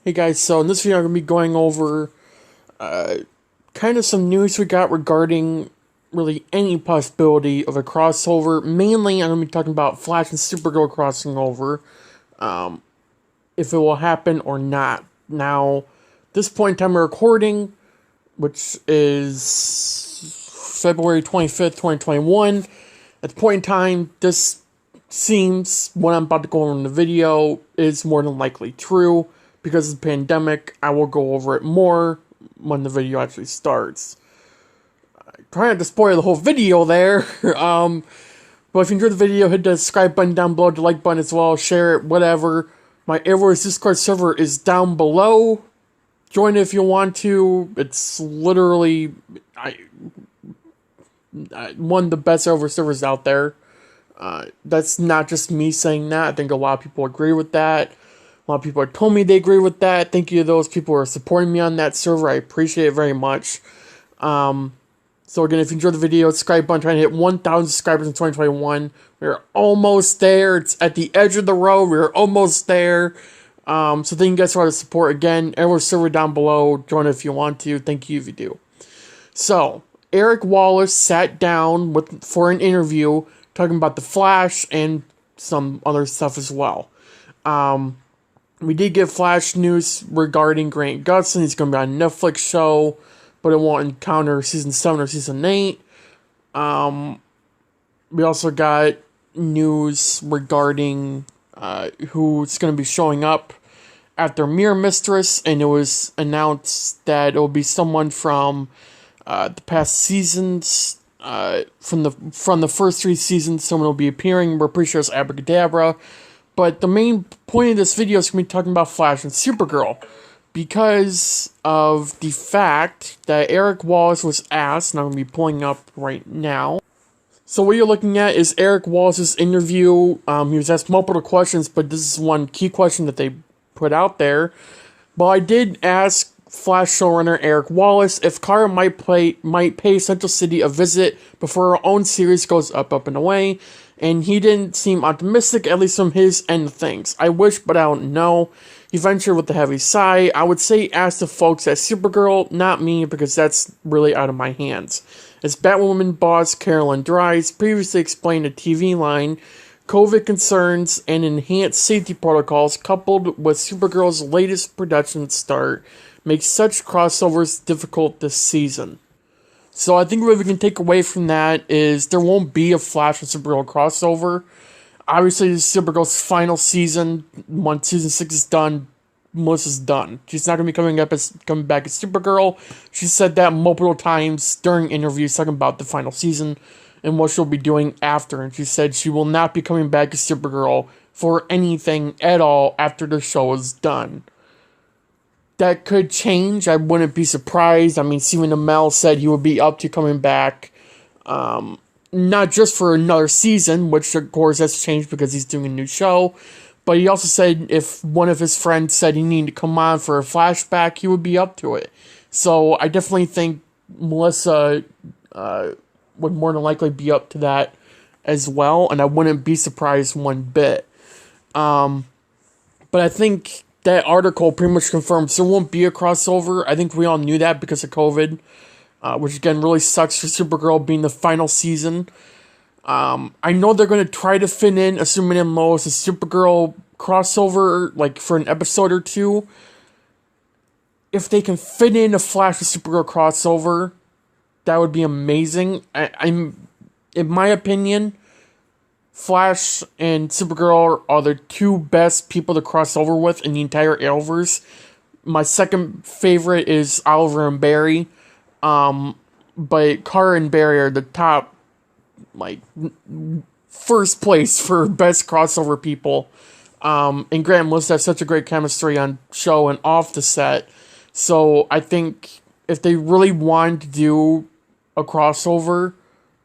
Hey guys, so in this video I'm going to be going over kind of some news we got regarding really any possibility of a crossover. Mainly I'm going to be talking about Flash and Supergirl crossing over, if it will happen or not. Now, this point in time we're recording, which is February 25th, 2021. At the point in time, this seems, what I'm about to go over in the video, is more than likely true. Because of the pandemic, I will go over it more when the video actually starts. Trying not to spoil the whole video there. But if you enjoyed the video, hit the subscribe button down below, the like button as well, share it, whatever. My Arrowverse Discord server is down below. Join it if you want to. It's literally one of the best Arrowverse servers out there. That's not just me saying that. I think a lot of people agree with that. A lot of people have told me they agree with that. Thank you to those people who are supporting me on that server. I appreciate it very much. So again, if you enjoyed the video, subscribe button. Trying to hit 1,000 subscribers in 2021. We're almost there. It's at the edge of the road. We're almost there. So thank you guys for all the support. Again, everyone's server down below. Join it if you want to. Thank you if you do. So, Eric Wallace sat down for an interview talking about The Flash and some other stuff as well. We did get Flash news regarding Grant Gustin. He's going to be on a Netflix show, but it won't encounter Season 7 or Season 8. We also got news regarding who's going to be showing up after Mirror Mistress, and it was announced that it will be someone from the past seasons, from the first 3 seasons. Someone will be appearing. We're pretty sure it's Abracadabra. But the main point of this video is going to be talking about Flash and Supergirl, because of the fact that Eric Wallace was asked, and I'm going to be pulling up right now. So what you're looking at is Eric Wallace's interview. He was asked multiple questions, but this is one key question that they put out there. But I did ask Flash showrunner Eric Wallace if Kara might pay Central City a visit before her own series goes up and away. And he didn't seem optimistic, at least from his end of things. I wish, but I don't know. He ventured with a heavy sigh. I would say ask the folks at Supergirl, not me, because that's really out of my hands. As Batwoman boss Carolyn Dries previously explained a TV line, COVID concerns and enhanced safety protocols coupled with Supergirl's latest production start make such crossovers difficult this season. So I think what we can take away from that is there won't be a Flash and Supergirl crossover. Obviously, this is Supergirl's final season. Once season 6 is done, Melissa's done. She's not going to be coming back as Supergirl. She said that multiple times during interviews talking about the final season and what she'll be doing after. And she said she will not be coming back as Supergirl for anything at all after the show is done. That could change. I wouldn't be surprised. I mean, Stephen Amell said he would be up to coming back, not just for another season, which of course has changed because he's doing a new show, but he also said if one of his friends said he needed to come on for a flashback, he would be up to it. So I definitely think Melissa would more than likely be up to that as well, and I wouldn't be surprised one bit. But I think that article pretty much confirms there won't be a crossover. I think we all knew that because of COVID, which again really sucks for Supergirl being the final season. I know they're going to try to fit in a Superman and Lois and Supergirl crossover, like for an episode or two. If they can fit in a Flash and Supergirl crossover, that would be amazing. I'm, in my opinion, Flash and Supergirl are the 2 best people to cross over with in the entire Arrowverse. My second favorite is Oliver and Barry. But Kara and Barry are the top, first place for best crossover people. And Grant and Melissa have such a great chemistry on show and off the set. So I think if they really wanted to do a crossover,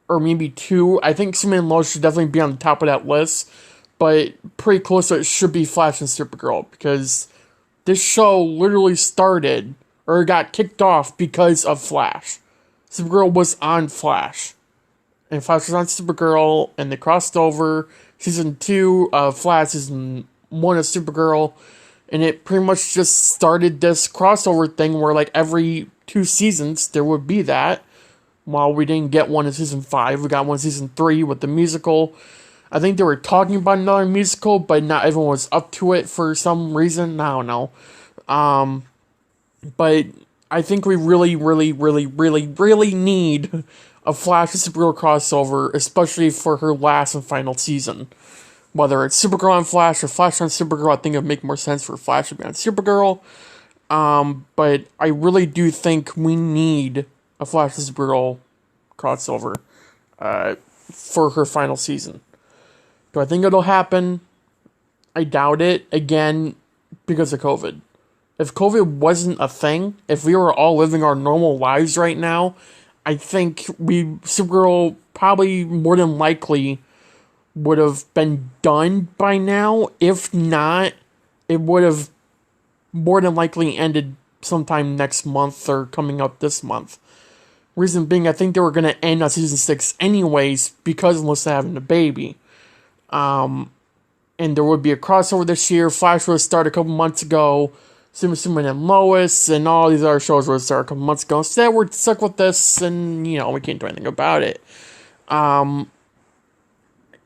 or maybe 2. I think Superman and Lois should definitely be on the top of that list, but pretty close to it should be Flash and Supergirl, because this show literally started, or got kicked off because of Flash. Supergirl was on Flash, and Flash was on Supergirl, and they crossed over. Season 2 of Flash, Season 1 of Supergirl, And it pretty much just started this crossover thing where, like, every 2 seasons there would be that. While we didn't get one in season 5, we got one in season 3 with the musical. I think they were talking about another musical, but not everyone was up to it for some reason. I don't know. But I think we really, really, really, really, really need a Flash and Supergirl crossover, especially for her last and final season. Whether it's Supergirl on Flash or Flash on Supergirl, I think it would make more sense for Flash to be on Supergirl. But I really do think we need a Flash and Supergirl crossover for her final season. Do I think it'll happen? I doubt it. Again, because of COVID. If COVID wasn't a thing, if we were all living our normal lives right now, I think Supergirl probably more than likely would have been done by now. If not, it would have more than likely ended sometime next month or coming up this month. Reason being, I think they were going to end on season 6 anyways because Melissa having a baby. And there would be a crossover this year. Flash would start a couple months ago. Superman and Lois and all these other shows would start a couple months ago. Instead, we're stuck with this and, we can't do anything about it.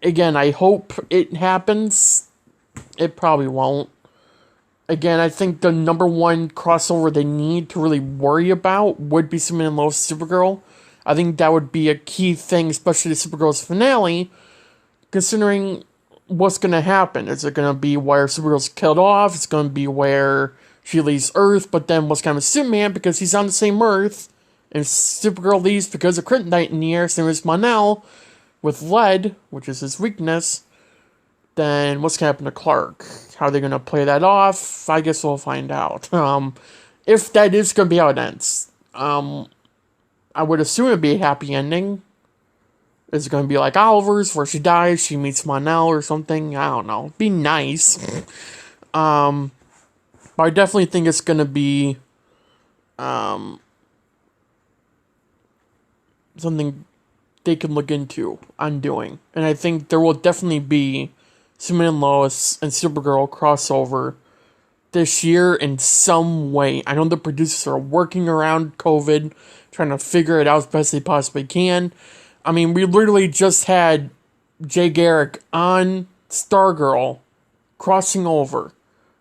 Again, I hope it happens. It probably won't. Again, I think the number one crossover they need to really worry about would be Superman and Lois Supergirl. I think that would be a key thing, especially the Supergirl's finale, considering what's going to happen. Is it going to be where Supergirl's killed off? It's going to be where she leaves Earth, but then what's going to happen to Superman because he's on the same Earth, and Supergirl leaves because of kryptonite in the air, same as Mon-El, with lead, which is his weakness. Then what's going to happen to Clark? How are they going to play that off? I guess we'll find out. If that is going to be how it ends. I would assume it would be a happy ending. Is it going to be like Oliver's, where she dies, she meets Mon-El or something? I don't know. Be nice. But I definitely think it's going to be something they can look into on doing. And I think there will definitely be Superman and Lois and Supergirl crossover this year in some way. I know the producers are working around COVID, trying to figure it out as best they possibly can. I mean, we literally just had Jay Garrick on Stargirl crossing over.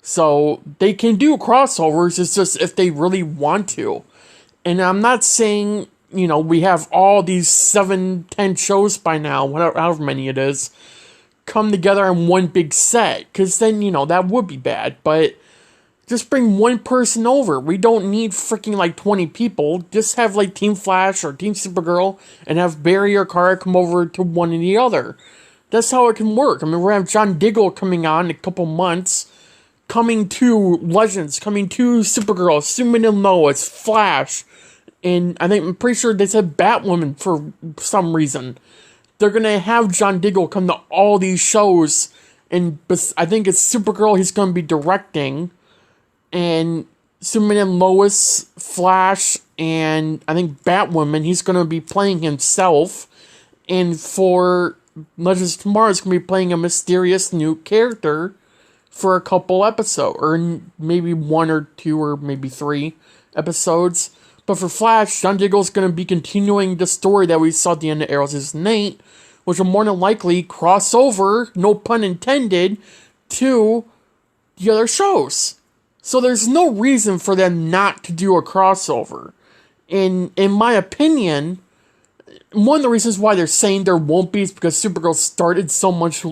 So they can do crossovers, it's just if they really want to. And I'm not saying, we have all these 7-10 shows by now, however many it is, come together in one big set, because then, that would be bad, but just bring one person over. We don't need freaking 20 people. Just have Team Flash or Team Supergirl and have Barry or Kara come over to one and the other. That's how it can work. I mean, we're going to have John Diggle coming on in a couple months, coming to Legends, coming to Supergirl, Superman and Lois, Flash, and I'm pretty sure they said Batwoman for some reason. They're going to have John Diggle come to all these shows, and I think it's Supergirl he's going to be directing, and Superman and Lois, Flash, and I think Batwoman, he's going to be playing himself, and for Legends Tomorrow, he's going to be playing a mysterious new character for a couple episodes, or maybe 1 or 2 or maybe 3 episodes. But for Flash, John Diggle's going to be continuing the story that we saw at the end of Arrow Season 8, which will more than likely cross over, no pun intended, to the other shows. So there's no reason for them not to do a crossover. In my opinion, one of the reasons why they're saying there won't be is because Supergirl started so much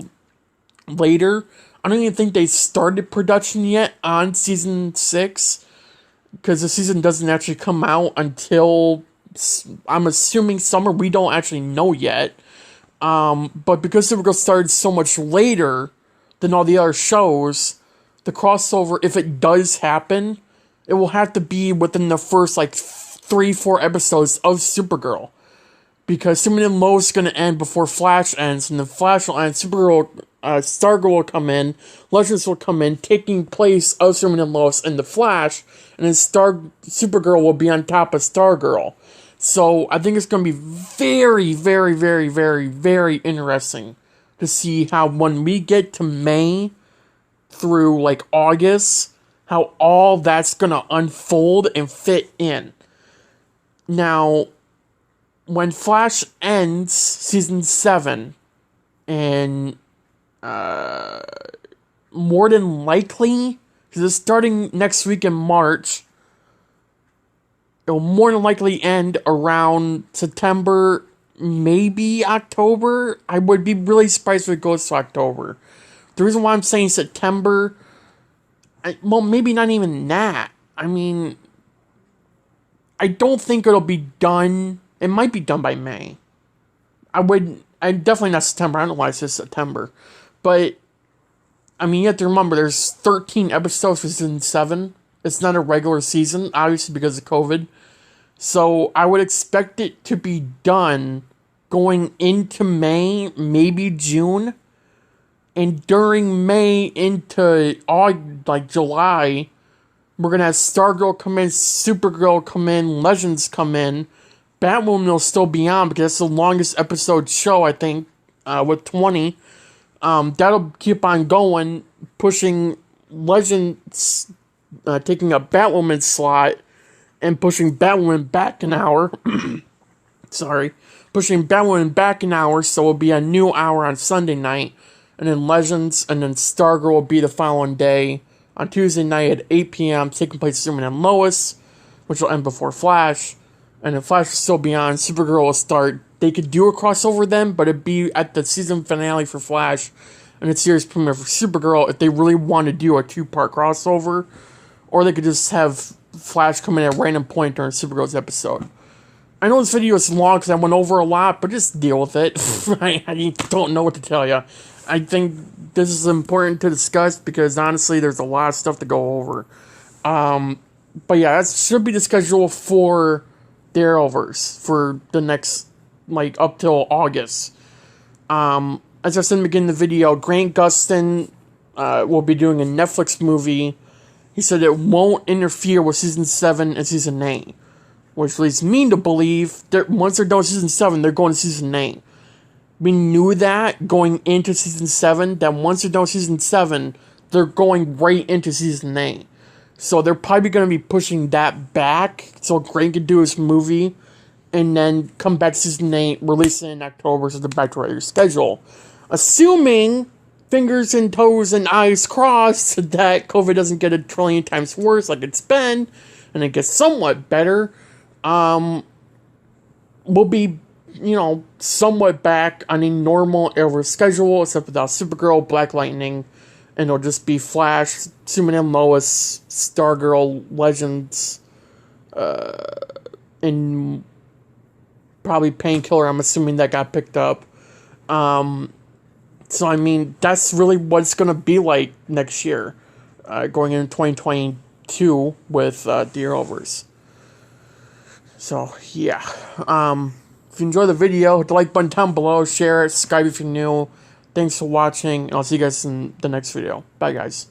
later. I don't even think they started production yet on Season 6. Because the season doesn't actually come out until, I'm assuming, summer. We don't actually know yet. But because Supergirl started so much later than all the other shows, the crossover, if it does happen, it will have to be within the first, 3-4 episodes of Supergirl. Because Superman and Lois is going to end before Flash ends, and then Flash will end, Supergirl, Stargirl will come in, Legends will come in, taking place of Superman and Lois and the Flash, and then Supergirl will be on top of Stargirl. So I think it's going to be very, very, very, very, very interesting to see how when we get to May through August, how all that's gonna unfold and fit in. Now, when Flash ends season 7, and more than likely, because it's starting next week in March, it'll more than likely end around September, maybe October. I would be really surprised if it goes to October. The reason why I'm saying September, well, maybe not even that. I mean, I don't think it'll be done. It might be done by May. I'm definitely not September. I don't know why I said September. But, I mean, you have to remember, there's 13 episodes for season 7. It's not a regular season, obviously because of COVID. So, I would expect it to be done going into May, maybe June. And during May into July, we're going to have Stargirl come in, Supergirl come in, Legends come in. Batwoman will still be on because that's the longest episode show, I think, with 20. That'll keep on going, pushing Legends, taking a Batwoman slot, and pushing Batwoman back an hour. Sorry. Pushing Batwoman back an hour, so it'll be a new hour on Sunday night. And then Legends, and then Stargirl will be the following day on Tuesday night at 8 p.m., taking place Superman and Lois, which will end before Flash. And then Flash will still be on. Supergirl will start. They could do a crossover then, but it'd be at the season finale for Flash and the series premiere for Supergirl if they really want to do a 2-part crossover. Or they could just have Flash come in at a random point during Supergirl's episode. I know this video is long because I went over a lot, but just deal with it. I don't know what to tell you. I think this is important to discuss because honestly, there's a lot of stuff to go over. But yeah, that should be the schedule for the Arrowverse for the next, up till August. As I said in the beginning of the video, Grant Gustin will be doing a Netflix movie. He said it won't interfere with season 7 and season 8, which leads me to believe that once they're done with season 7, they're going to season 8. We knew that going into season 7, that once they're done with season 7, they're going right into season 8. So they're probably going to be pushing that back so Grant can do his movie and then come back to season 8, release it in October so they're back to regular schedule. Assuming, fingers and toes and eyes crossed, that COVID doesn't get a trillion times worse like it's been and it gets somewhat better, we'll be, somewhat back on a normal Arrowverse schedule except without Supergirl, Black Lightning, and it'll just be Flash, Superman and Lois, Stargirl, Legends, and probably Painkiller. I'm assuming that got picked up. So, I mean, that's really what it's going to be like next year, going into 2022 with the Arrowverse. So, yeah. If you enjoyed the video, hit the like button down below, share it, subscribe if you're new. Thanks for watching, and I'll see you guys in the next video. Bye, guys.